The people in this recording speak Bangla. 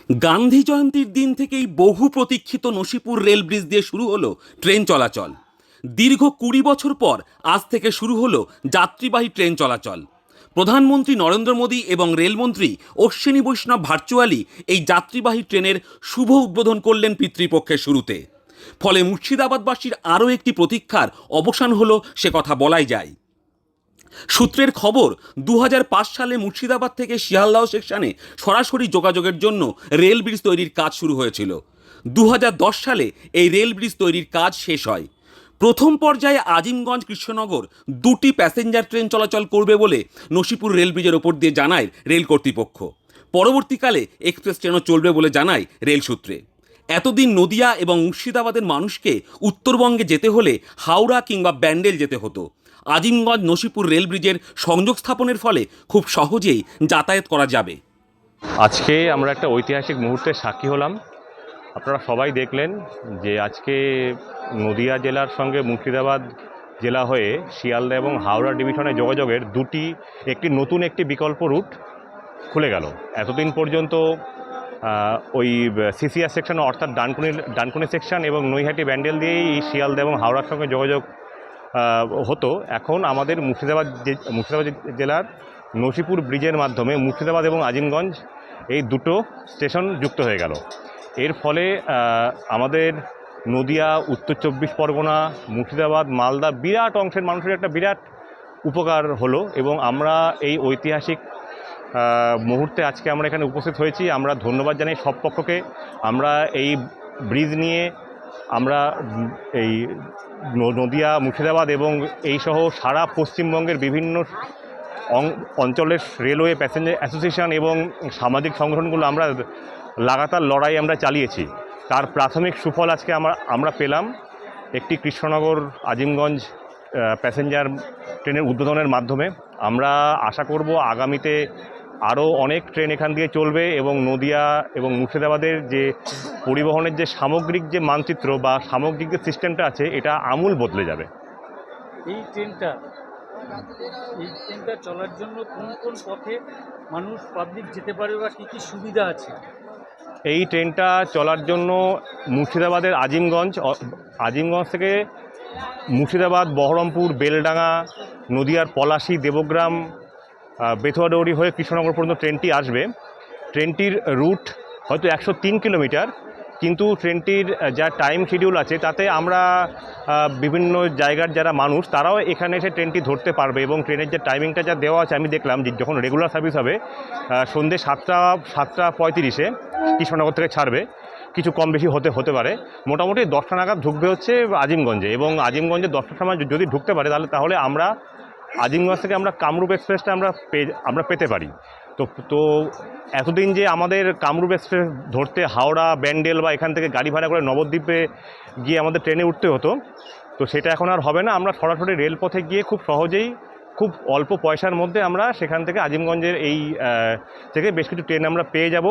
গান্ধী জয়ন্তীর দিন থেকেই বহু প্রতীক্ষিত নসিপুর রেল ব্রিজ দিয়ে শুরু হলো ট্রেন চলাচল। দীর্ঘ ২০ বছর পর আজ থেকে শুরু হলো যাত্রীবাহী ট্রেন চলাচল। প্রধানমন্ত্রী নরেন্দ্র মোদী এবং রেলমন্ত্রী অশ্বিনী বৈষ্ণব ভার্চুয়ালি এই যাত্রীবাহী ট্রেনের শুভ উদ্বোধন করলেন পিতৃপক্ষের শুরুতে। ফলে মুর্শিদাবাদবাসীর আরও একটি প্রতীক্ষার অবসান হলো, সে কথা বলাই যায়। সূত্রের খবর, ২০০৫ সালে মুর্শিদাবাদ থেকে শিয়ালদহ সেকশনে সরাসরি যোগাযোগের জন্য রেল ব্রিজ তৈরির কাজ শুরু হয়েছিল। ২০১০ সালে এই রেল ব্রিজ তৈরির কাজ শেষ হয়। প্রথম পর্যায়ে আজিমগঞ্জ কৃষ্ণনগর দুটি প্যাসেঞ্জার ট্রেন চলাচল করবে বলে নসিপুর রেল ব্রিজের ওপর দিয়ে জানায় রেল কর্তৃপক্ষ। পরবর্তীকালে এক্সপ্রেস ট্রেনও চলবে বলে জানায় রেল সূত্রে। এতদিন নদিয়া এবং মুর্শিদাবাদের মানুষকে উত্তরবঙ্গে যেতে হলে হাওড়া কিংবা ব্যান্ডেল যেতে হতো। আজিমগঞ্জ নসিপুর রেল ব্রিজের সংযোগ স্থাপনের ফলে খুব সহজেই যাতায়াত করা যাবে। আজকে আমরা একটা ঐতিহাসিক মুহূর্তের সাক্ষী হলাম। আপনারা সবাই দেখলেন যে আজকে নদিয়া জেলার সঙ্গে মুর্শিদাবাদ জেলা হয়ে শিয়ালদা এবং হাওড়া ডিভিশনে যোগাযোগের নতুন একটি বিকল্প রুট খুলে গেল। এতদিন পর্যন্ত ওই সিসিআর সেকশন অর্থাৎ ডানকুনি সেকশন এবং নৈহাটি ব্যান্ডেল দিয়েই শিয়ালদা এবং হাওড়ার সঙ্গে যোগাযোগ হতো। এখন আমাদের মুর্শিদাবাদ জেলার নসিপুর ব্রিজের মাধ্যমে মুর্শিদাবাদ এবং আজিমগঞ্জ এই দুটো স্টেশন যুক্ত হয়ে গেল। এর ফলে আমাদের নদিয়া, উত্তর ২৪ পরগনা, মুর্শিদাবাদ, মালদা বিরাট অংশের মানুষের একটা বিরাট উপকার হলো এবং আমরা এই ঐতিহাসিক মুহূর্তে আজকে আমরা এখানে উপস্থিত হয়েছি। আমরা ধন্যবাদ জানাই সব পক্ষকে। আমরা এই ব্রিজ নিয়ে আমরা এই নদিয়া, মুর্শিদাবাদ এবং এই সহ সারা পশ্চিমবঙ্গের বিভিন্ন অঞ্চলের রেলওয়ে প্যাসেঞ্জার অ্যাসোসিয়েশন এবং সামাজিক সংগঠনগুলো আমরা লাগাতার লড়াই আমরা চালিয়েছি। তার প্রাথমিক সুফল আজকে আমরা পেলাম একটি কৃষ্ণনগর আজিমগঞ্জ প্যাসেঞ্জার ট্রেনের উদ্বোধনের মাধ্যমে। আমরা আশা করব আগামীতে আরও অনেক ট্রেন এখান দিয়ে চলবে এবং নদিয়া এবং মুর্শিদাবাদের যে পরিবহনের যে সামগ্রিক যে মানচিত্র বা সামগ্রিক যে সিস্টেমটা আছে এটা আমূল বদলে যাবে। এই ট্রেনটা চলার জন্য কোন কোন পথে মানুষ পাবলিক যেতে পারে বা কী কী সুবিধা আছে? এই ট্রেনটা চলার জন্য মুর্শিদাবাদের আজিমগঞ্জ থেকে মুর্শিদাবাদ, বহরমপুর, বেলডাঙ্গা, নদিয়ার পলাশী, দেবগ্রাম, বেথুয়াডৌড়ি হয়ে কৃষ্ণনগর পর্যন্ত ট্রেনটি আসবে। ট্রেনটির রুট হয়তো ১০৩ কিলোমিটার, কিন্তু ট্রেনটির যা টাইম শিডিউল আছে তাতে আমরা বিভিন্ন জায়গার যারা মানুষ তারাও এখানে এসে ট্রেনটি ধরতে পারবে এবং ট্রেনের যে টাইমিংটা যা দেওয়া আছে আমি দেখলাম যে যখন রেগুলার সার্ভিস হবে সন্ধ্যে ৭টা ৩৫-এ কৃষ্ণনগর থেকে ছাড়বে। কিছু কম বেশি হতে পারে। মোটামুটি ১০টা নাগাদ ঢুকবে হচ্ছে আজিমগঞ্জে এবং আজিমগঞ্জে 10টার সময় যদি ঢুকতে পারে তাহলে আমরা আজিমগঞ্জ থেকে আমরা কামরূপ এক্সপ্রেসটা আমরা পেতে পারি। তো এতদিন যে আমাদের কামরূপ এক্সপ্রেস ধরতে হাওড়া, ব্যান্ডেল বা এখান থেকে গাড়ি ভাড়া করে নবদ্বীপে গিয়ে আমাদের ট্রেনে উঠতে হতো, তো সেটা এখন আর হবে না। আমরা সরাসরি রেলপথে গিয়ে খুব সহজেই খুব অল্প পয়সার মধ্যে আমরা সেখান থেকে আজিমগঞ্জের এই থেকে বেশ কিছু ট্রেন আমরা পেয়ে যাব।